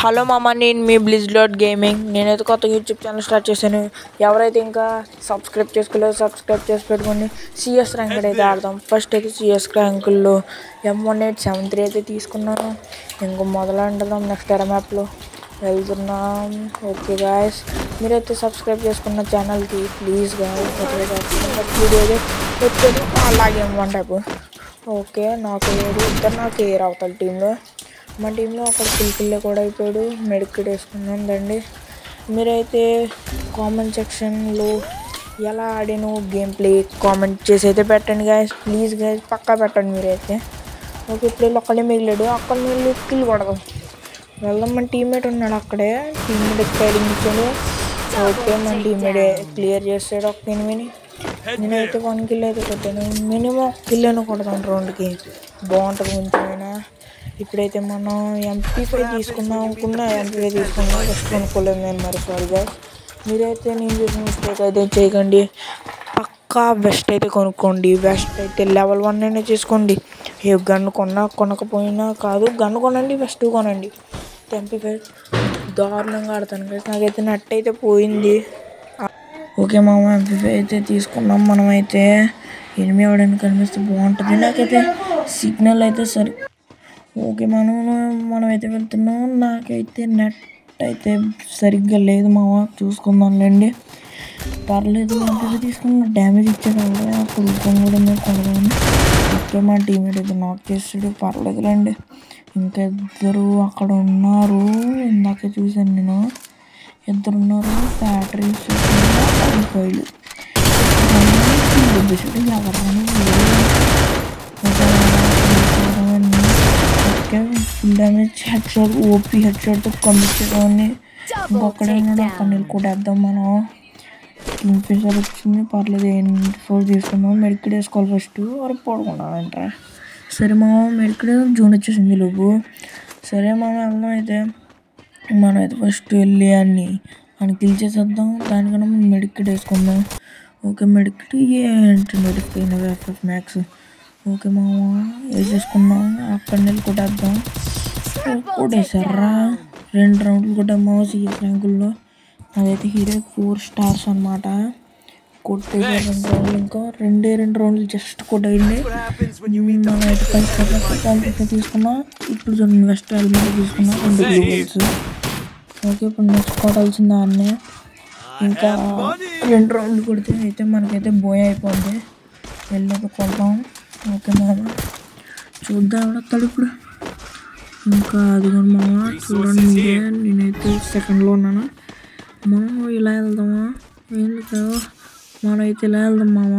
Hello మామ, నేను మీ బ్లిజ్లార్డ్ gaming. నేనైతే కొత్త యూట్యూబ్ ఛానల్ స్టార్ట్ చేశాను. ఎవరైతే ఇంకా సబ్స్క్రైబ్ చేసుకోలేదో సబ్స్క్రైబ్ చేసి పెట్టుకోండి. సిఎస్ ర్యాంక్ అయితే ఆడదాం. ఫస్ట్ అయితే సిఎస్ ర్యాంకుల్లో M1873 అయితే తీసుకున్నాను. ఇంకో మొదలంటున్నాం. నెక్స్ట్ ఎర మ్యాప్లో వెళ్తున్నాం. ఓకే గాయస్, మీరైతే సబ్స్క్రైబ్ చేసుకున్న ఛానల్కి ప్లీజ్ గాయస్. వీడియో అయితే వచ్చేది అలాగే M1 టైపు. ఓకే, నాకు ఇద్దరు నాకు ఎయిర్ అవుతారు టీంలో. మా టీంలో అక్కడ పిల్లలు కూడా అయిపోయాడు. మెడికిట్ వేసుకున్నాం దండి. మీరైతే కామెంట్ సెక్షన్లో ఎలా ఆడాను గేమ్ ప్లే కామెంట్ చేసి అయితే పెట్టండి గాయస్. ప్లీజ్ గాయస్, పక్కా పెట్టండి మీరైతే. ఓకే, ఇప్పుడు ఒక్కడే మిగిలాడు. అక్కడ మిగిలి కిల్ కొడదాం. వెళ్దాం. మన టీమ్మేట్ ఉన్నాడు అక్కడే. టీమ్మేట్ ఫైడింగ్ ఇచ్చాడు. ఓకే, మన టీమ్మేట్ క్లియర్ చేస్తాడు ఒక ఎనిమిని. నేనైతే 1 కిల్ అయితే కొట్టాను. మినిమం కిల్ అయినా కొడతాను రౌండ్కి. బాగుంటుంది కొంచెమైనా. ఇప్పుడైతే మనం MP5 తీసుకుందాం అనుకున్నా. MP5 తీసుకున్నాం. ఫస్ట్ కొనుక్కోలేదు నేను. మరి సారీగా. మీరైతే నేను చేసిన మిస్టేక్ అయితే చేయకండి. పక్కా వెస్ట్ అయితే కొనుక్కోండి. వెస్ట్ అయితే లెవెల్ 1 అయినా చేసుకోండి. ఏ గన్ను కొనకపోయినా కాదు, గన్ను కొనండి, వెస్ట్ కొనండి. MP5 దారుణంగా ఆడతాను కదా. నాకైతే నెట్ అయితే పోయింది. ఓకే మామ, MP5 అయితే తీసుకున్నాం. మనమైతే ఎనిమిది ఎవడైనా కనిపిస్తే బాగుంటుంది. నాకైతే సిగ్నల్ అయితే సరే. ఓకే, మనమైతే వెళ్తున్నాం. నాకైతే నెట్ అయితే సరిగ్గా లేదు మామ, చూసుకుందాంలేండి. పర్లేదు. MP5 తీసుకున్న డ్యామేజ్ ఇచ్చాడు. అప్పుడు కూడా మేము కొనదాము. ఓకే, మా టీమేట్ అయితే నాక్ చేస్తాడు. పర్లేదులేండి. ఇంకా ఇద్దరు అక్కడ ఉన్నారు. ఇందాకే చూశాను నేను. ఇద్దరున్నారు. Batteries file okay, full damage head shot, OP head షాట్తో కంపించేదాన్ని. ఇంకొక్కడే ఉన్నాడు. అక్కడ నిలుకొట్టేద్దాం మనం. కింగ్ ఫిషర్ వచ్చింది. పర్లేదు. 4 తీసుకుందాం. మెడికిట్ వేసుకోవాలి ఫస్ట్. వరకు పడుకున్నానంట. సరే మామ, మెడికిట్ జూన్ వచ్చేసింది లోపు. సరే మామ, వెళ్దాం అయితే. మనమైతే ఫస్ట్ వెళ్ళి అని కిల్ చేసేద్దాం. దానికన్నా మనం మెడికిట్ వేసుకుందాం. ఓకే, మెడికిట్ ఏంటి నోటిఫికేషన్ FF మ్యాక్స్. ఓకే మామ, వేసేసుకుందాం. అక్కడ కొట్టేద్దాం. కొట్టేసారా 2 రౌండ్లు కొట్టాము సిఎస్ ర్యాంకుల్లో. అదైతే హీరో 4 స్టార్స్ అనమాట. కొట్టేసారు 2 రౌండ్లు. ఇంకా 2 రౌండ్లు జస్ట్ కొట్టేయండి. మనమైతే 5 తీసుకున్నాం. ఇప్పుడు వెస్ట్ హెల్మెట్ తీసుకున్నాం. 2 గ్లూవల్స్. ఓకే, ఇప్పుడు నెక్స్ట్ కొట్టాల్సింది దాన్నే. ఇంకా 2 రౌండ్లు కొడితే అయితే మనకైతే బోయ్ అయిపోద్ది. వెళ్ళేది కొడతాం. ఓకే మామ, చూద్దాం ఎవడొస్తాడు ఇప్పుడు. ఇంకా అది కూడా మామ చూడండి మీరే. నేనైతే సెకండ్లో ఉన్నాను. మనం ఇలా వెళ్దామా? ఎందుకు మనమైతే ఇలా వెళ్దాం మామ.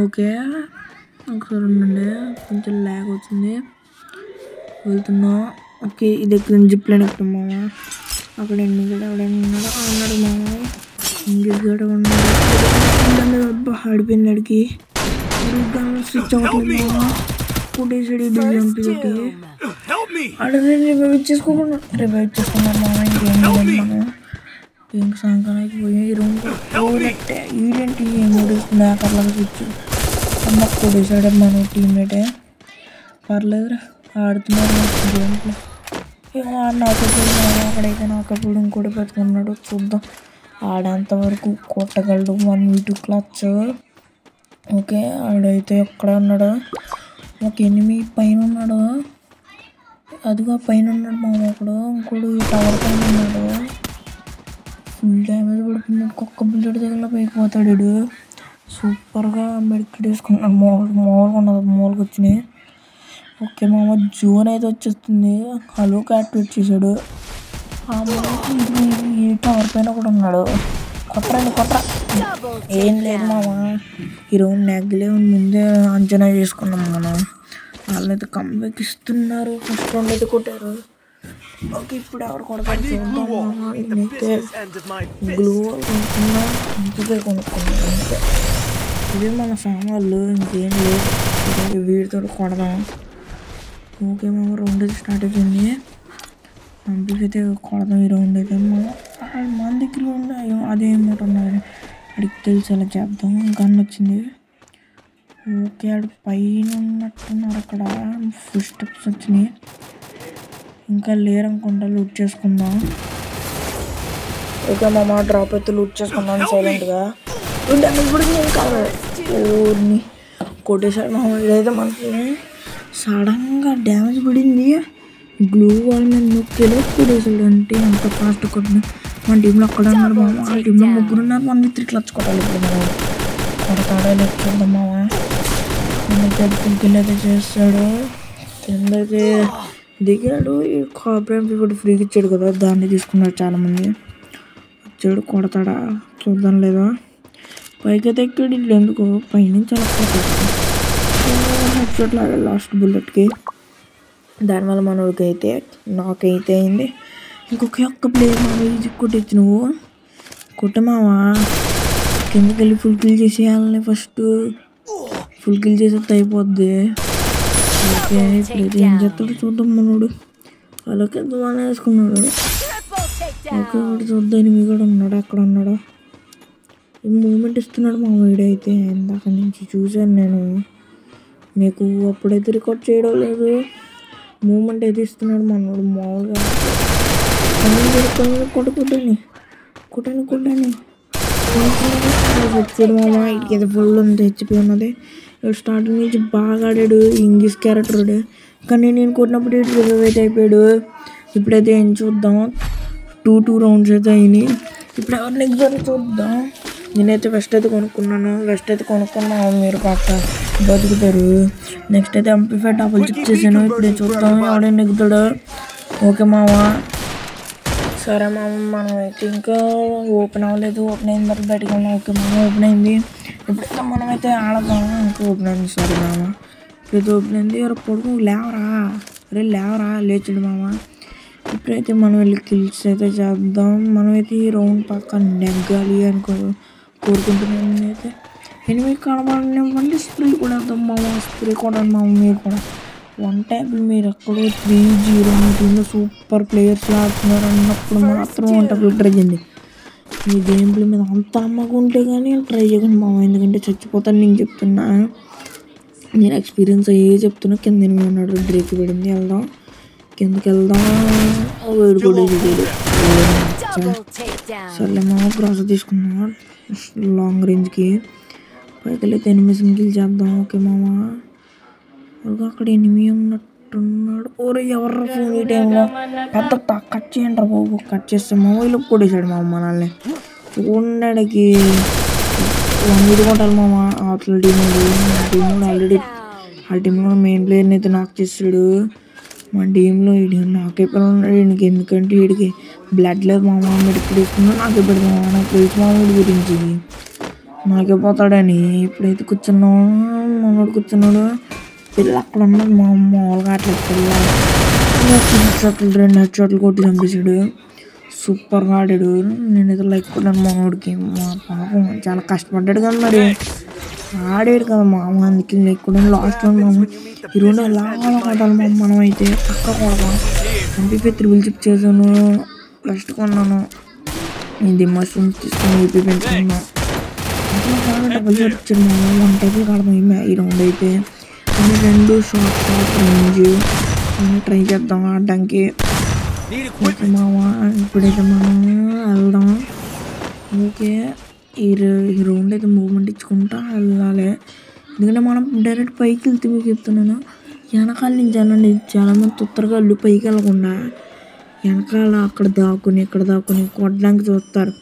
ఓకే, ఒకసారి ఉండండి, కొంచెం ల్యాగ్ అవుతుంది. వెళ్తున్నా. ఓకే, ఇది ఎక్కడ జిప్ లైన్ ఎక్కుతాం మామ. అక్కడ ఎవడైనా ఉన్నాడు మామ. ఇంగ్లీష్ గడ ఉన్నాడు. ఆడిపోయింది అడిగి. స్విచ్ అవ్వట్లేదు మామ. కొట్టేసాడు DMP తోటి. అడగ రివైవ్ చేసుకున్నాను మామ. ఇంకేం లేదు మనం. ఇంక సాయంకాలానికి పోయి ఈ రూమ్ కూడా ఈడేంటి ఏమో మేకర్లాగా స్విచ్ అన్న కొట్టేసాడు మన టీమ్మేటే. పర్లేదు, ఆడుతున్నారు గేమ్లో. అక్కడైతే నాకప్పుడు ఇంకోటి పెట్టుకున్నాడు. చూద్దాం ఆడేంతవరకు కొట్టగలడు. 1v2 clutch. ఓకే, ఆడైతే ఎక్కడ ఉన్నాడు? ఒక ఎనిమిది పైన ఉన్నాడు. అదిగా పైన ఉన్నాడు మామ. ఒకడు ఇంకోడు టవర్ పైన ఉన్నాడు. ఫుల్ డ్యామేజ్ పడుతుంది. ఒక్క బుల్లెట్ దగ్గర పైకి పోతాడు వీడు. సూపర్గా మెడికిట్ వేసుకున్నాడు. మామూలుగా ఉన్నది, మామూలుగా వచ్చినాయి. ఓకే మామ, జోన్ అయితే వచ్చేస్తుంది. హలో యాక్టివేట్ చేశాడు. ఈ టవర్ పైన ఒకడు ఉన్నాడు. కొట్టరా. ఏం లేదు మామ, ఈరోజు నెగ్గలే ముందే అంచనా చేసుకున్నాం మనం. వాళ్ళైతే కంబ్యాక్ ఇస్తున్నారు. ఫస్ట్ రౌండ్ అయితే కొట్టారు. ఓకే, ఇప్పుడు ఎవరు కొడతారు చూద్దాం మామ. నేనైతే గ్లూ కొనుక్కున్నా, ఇంటికే కొనుక్కున్నాను అంతే. ఇవే మన సామాన్లు, ఇంకేం లేదు. వీడితో కొడదాం. ఓకే మామ, రౌండ్ అయితే స్టార్ట్ అయిపోయింది. అయితే కొడదాం ఈ రౌండ్ అయితే. మన దగ్గర ఉన్నాయి అదేమోటున్నారు. అడిగి తెలిసి అలా చేద్దాం. గన్ వచ్చింది. ఓకే, ఆడు పైన ఉన్నట్టున్నారు. అక్కడ ఫుల్ స్టెప్స్ వచ్చినాయి. ఇంకా లేరనుకుంటా, లూట్ చేసుకుందాం. ఓకే మామ, డ్రాప్ అయితే లూట్ చేసుకుందాం సైలెంట్గా. డ్యామేజ్ పడింది ఇంకా ఊరిని కొట్టేశాడు మామ. ఇదైతే మనకి సడన్గా డ్యామేజ్ పడింది, గ్లూ వాల్ మీద నొక్కేలో కొట్టేశాడు. అంటే అంత ఫాస్ట్ కొట్టిన. మన టీంలో అక్కడ ఉన్నారు మామ, ఆ టీంలో 3 ఉన్నారు. మన 3 క్లచ్ కొట్టాలి ఇప్పుడు మనం. కొడతాడా లేదు చూద్దాం మామ. కిల్ అయితే చేస్తాడు, కిందైతే దిగాడు. ఈ కాపరేట్ ఇప్పుడు ఫ్రీగా ఇచ్చాడు కదా, దాన్ని తీసుకున్నారు చాలామంది. వచ్చాడు, కొడతాడా చూద్దాం లేదా. పైకి అయితే ఎక్కాడు, ఇట్లా ఎందుకు పైనుంచి అలా హెడ్ లాగా లాస్ట్ బుల్లెట్కి. దానివల్ల మనోడికి అయితే నాక్ అయితే అయింది. ఇంకొక ప్లేయర్ మామ ఈజీ కొట్టచ్చు. నువ్వు కొట్టమావా, కిందకి వెళ్ళి ఫుల్ కిల్ చేసేయాలని. ఫస్ట్ ఫుల్ కిల్ చేసేస్తే అయిపోద్ది. ఓకే ఇప్పుడు ఏం చేస్తాడు చూద్దాం. మనోడు అలాగే బాగా వేసుకున్నాడు. ఓకే ఒకటి చూద్దాం, ఎనిమిది కూడా ఉన్నాడు. అక్కడ ఉన్నాడు, మూమెంట్ ఇస్తున్నాడు మా వీడైతే. ఇందాక నుంచి చూశాను నేను, మీకు అప్పుడైతే రికార్డ్ చేయడం లేదు. మూమెంట్ అయితే ఇస్తున్నాడు మనోడు మామూలుగా. కొట్టని వచ్చాడు మామ. ఇటుకైతే ఫుల్ ఉంది, హెచ్పి ఉన్నది. స్టార్టింగ్ నుంచి బాగా ఆడాడు, ఇంగ్లీష్ క్యారెక్టర్. కానీ నేను కొట్టినప్పుడు ఇటు రిజర్వ్ అయితే అయిపోయాడు. ఇప్పుడైతే ఏం చూద్దాం, 2 రౌండ్స్ అయితే అయినాయి. ఇప్పుడు ఎవరు నెగ్గుతారో చూద్దాం. నేనైతే వెస్ట్ అయితే కొనుక్కున్నాను. మీరు పక్క బతుకుతారు. నెక్స్ట్ అయితే MP5 డబుల్ చెక్ చేశాను. ఇప్పుడే చూద్దాం ఎవడైనా నెగ్గుతాడు. ఓకే మామ, సరే మామ. మనం అయితే ఇంకా ఓపెన్ అవ్వలేదు. ఓపెన్ అయిన తర్వాత బయటకు వెళ్ళాం. ఓకే మామ, ఓపెన్ అయింది. ఇప్పుడైతే మనమైతే ఆడదాం. ఇంకా ఓపెన్ అయింది. సరే మామ, ఇప్పుడైతే ఓపెన్ అయింది. ఎవరు పడుకు లేవరా లేచాడు మామ. ఇప్పుడైతే మనం వెళ్ళి కిల్స్ అయితే చేద్దాం. మనమైతే ఈ రౌండ్ పక్క నెగ్గాలి అని కోరుకుంటున్నాను. నేనైతే ఎనిమిది కనబడినవ్వండి. స్ప్రే కూడా వేద్దాం మామ. స్ప్రే కూడా మామ. మీరు కూడా 1 ట్యాబ్లు మీరు ఎక్కడో 3-0 మీ టీంలో సూపర్ ప్లేయర్స్ ఆడుతున్నారు అన్నప్పుడు మాత్రం 1 ట్యాబ్లు ట్రై చేయండి. మీ గేమ్ ప్లే మీద అంత అమ్మగా ఉంటే కానీ ట్రై చేయకండి మామ. ఎందుకంటే చచ్చిపోతాను నేను చెప్తున్నా. నేను ఎక్స్పీరియన్స్ అయ్యే చెప్తున్నా. కింద 8 ఉన్నాడు, డ్రేక్ పడింది. వెళ్దాం, కిందకి వెళ్దాం. వేడు కూడా సర్లే మామ, ప్రాసెస్ తీసుకున్నాం లాంగ్ రేంజ్కి. పైకి వెళ్ళి ఎనిమిది కిల్ చేద్దాం. ఓకే మామ, అక్కడ ఎనిమిది ఉన్నట్టున్నాడు. ఓరే ఎవరు ఫోన్ ఈ టైంలో పెద్ద కట్ చేయండి రా బాబు. కట్ చేస్తే మొబైల్ కొట్టేశాడు మా మనల్ని. ఉండడానికి 1 వీడి కొట్టాలి మామ. అవతల టీంలో ఆల్రెడీ ఆ టీంలో మెయిన్ ప్లేయర్ని అయితే నాక్ చేస్తాడు. మన టీంలో వీడి నాక్ అయిపోయి ఉన్నాడు. వీడికి ఎందుకంటే వీడికి బ్లడ్ లేదు మామ. మెడికల్ తీసుకున్నా నాకే పెడతాం. నాకు తెలుసు మామ వీడి గురించి, నాకే పోతాడని. ఇప్పుడైతే కూర్చున్నాం, మనోడు కూర్చున్నాడు. పిల్ల అక్కడ ఉన్నది మా మామూలుగా అట్లా పిల్ల 2 హెడ్ షాట్లు కొట్టి చంపేశాడు. సూపర్గా ఆడాడు. నేనైతే లైక్ కొట్టాను మామూడికి. మా పాపం చాలా కష్టపడ్డాడు కదా, మరి ఆడాడు కదా మామ, అందుకే లైక్ కొట్టాను. లాస్ట్లో మామ ఈ 2 ఎలా కొట్టాలి మామ. మనం అయితే పక్క కొడతాం. MP5 3 చెక్ చేశాను, ఫస్ట్ కొన్నాను. ఇది మష్రూమ్స్ తీసుకుని EP పెంచుకున్నాను. డబుల్ షాట్ ఇచ్చాడు మామ. 1 టైపులు కడతాం ఈ రౌండ్ అయితే. 2 షార్ట్ రేంజ్ ట్రై చేద్దాం ఆడడానికి. ఓకే మామ, ఇప్పుడైతే మనం వెళ్దాం. ఓకే, ఈ రౌండ్ అయితే మూవ్మెంట్ ఇచ్చుకుంటా వెళ్ళాలి. ఎందుకంటే మనం డైరెక్ట్ పైకి వెళ్తే మీకు చెప్తున్నాను, వెనకాల నుంచి అనండి చాలామంది తొందరగా వెళ్ళి పైకి వెళ్ళకుండా వెనకాల అక్కడ దాక్కుని ఇక్కడ దాక్కుని కొట్టడానికి చూస్తారు.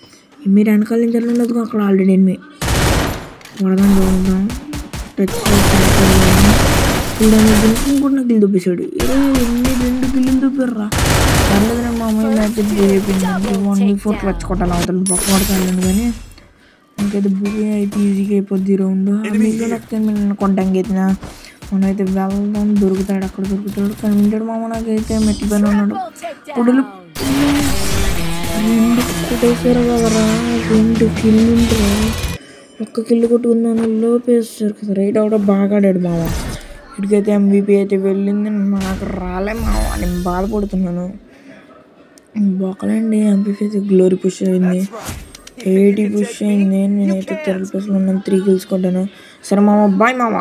మీరు వెనకాల నుంచి వెళ్ళలేదు, అక్కడ ఆల్రెడీ ఎనిమిది కొడదాం. చూద్దాం, టచ్ కూడా నాకు గిల్లు దొబ్బేశాడు. 2 గిల్లు దొబ్బర్రా. పర్లేదు మా అమ్మాయి మ్యాచ్ అయిపోయింది. 1v4 క్లచ్ కొట్టాలి. అవతల పక్క కొడతాను కానీ ఇంకైతే బుక్ అయితే ఈజీగా అయిపోద్ది రౌండ్. మీకు నాకు కొట్టడానికి అయితే మనం అయితే వెళ్దాం. దొరుకుతాడు, అక్కడ దొరుకుతాడు. కానీ వింటాడు మామ. నాకైతే మెట్టి పైన ఉన్నాడు. పొడులు కొట్టేసారు కదరా. 2 కిల్లు ఉంటారు. 1 కిల్లు కొట్టుకున్నాను, లోపేస్తారు కదా. రైట్ అవడ బాగా ఆడాడు మామ. ఇటుకైతే MVP అయితే వెళ్ళింది, నాకు రాలే మామ. నేను బాధపడుతున్నాను. బొక్కలండి. MP5 అయితే గ్లోరీ పుష్ అయింది, 80 పుష్ అయింది. నేనైతే 30+ ఉన్నాను, 3 కిల్స్ కొట్టాను. సరే మామ, బాయ్ మామ.